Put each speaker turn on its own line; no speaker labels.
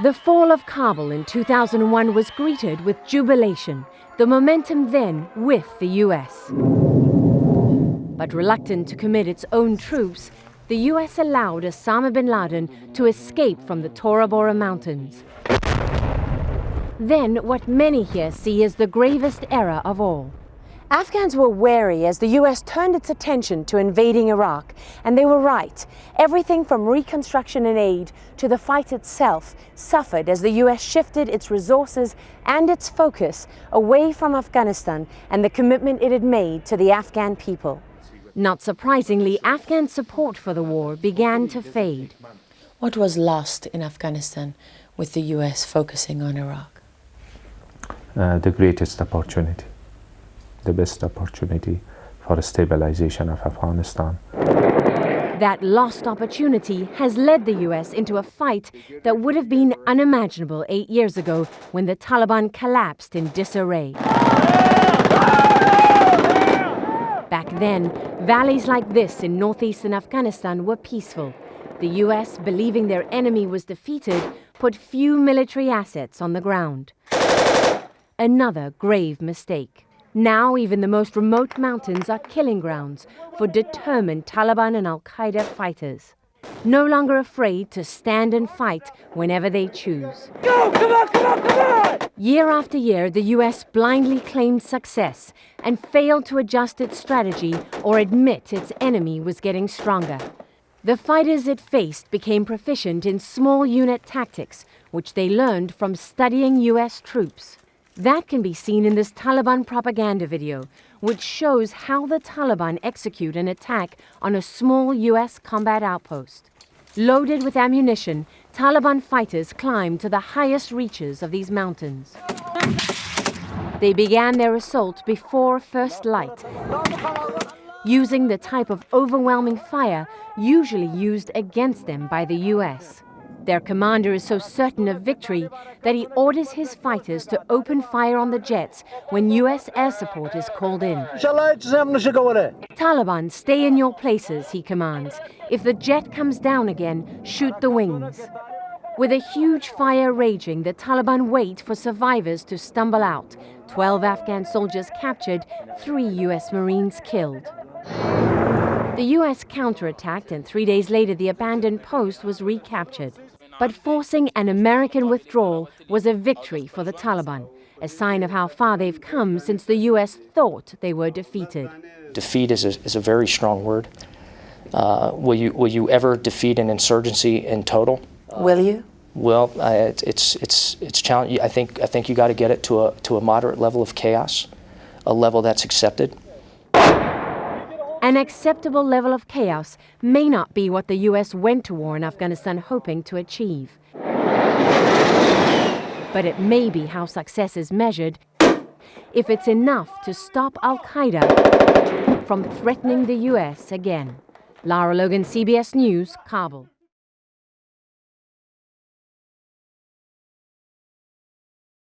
The fall of Kabul in 2001 was greeted with jubilation, the momentum then with the US. But reluctant to commit its own troops, the US allowed Osama bin Laden to escape from the Tora Bora mountains. Then what many here see as the gravest error of all. Afghans were wary as the US turned its attention to invading Iraq, and they were right. Everything from reconstruction and aid to the fight itself suffered as the US shifted its resources and its focus away from Afghanistan and the commitment it had made to the Afghan people. Not surprisingly, Afghan support for the war began to fade.
What was lost in Afghanistan with the US focusing on Iraq?
The greatest opportunity. The best opportunity for the stabilization of Afghanistan.
That lost opportunity has led the US into a fight that would have been unimaginable 8 years ago when the Taliban collapsed in disarray. Back then, valleys like this in northeastern Afghanistan were peaceful. The US, believing their enemy was defeated, put few military assets on the ground. Another grave mistake. Now even the most remote mountains are killing grounds for determined Taliban and Al-Qaeda fighters, no longer afraid to stand and fight whenever they choose.
Go! Come on, come on, come on!
Year after year, the US blindly claimed success and failed to adjust its strategy or admit its enemy was getting stronger. The fighters it faced became proficient in small unit tactics, which they learned from studying US troops. That can be seen in this Taliban propaganda video, which shows how the Taliban execute an attack on a small US combat outpost. Loaded with ammunition, Taliban fighters climbed to the highest reaches of these mountains. They began their assault before first light, using the type of overwhelming fire usually used against them by the US. Their commander is so certain of victory that he orders his fighters to open fire on the jets when US air support is called in. Taliban, stay in your places, he commands. If the jet comes down again, shoot the wings. With a huge fire raging, the Taliban wait for survivors to stumble out. 12 Afghan soldiers captured, 3 US Marines killed. The US counterattacked, and 3 days later the abandoned post was recaptured. But forcing an American withdrawal was a victory for the Taliban, a sign of how far they've come since the US thought they were defeated.
Defeat is a very strong word. Will you ever defeat an insurgency in total?
Will you?
Well, it's challenging. I think you got to get it to a moderate level of chaos, a level that's accepted.
An acceptable level of chaos may not be what the US went to war in Afghanistan hoping to achieve. But it may be how success is measured if it's enough to stop Al-Qaeda from threatening the US again. Lara Logan, CBS News, Kabul.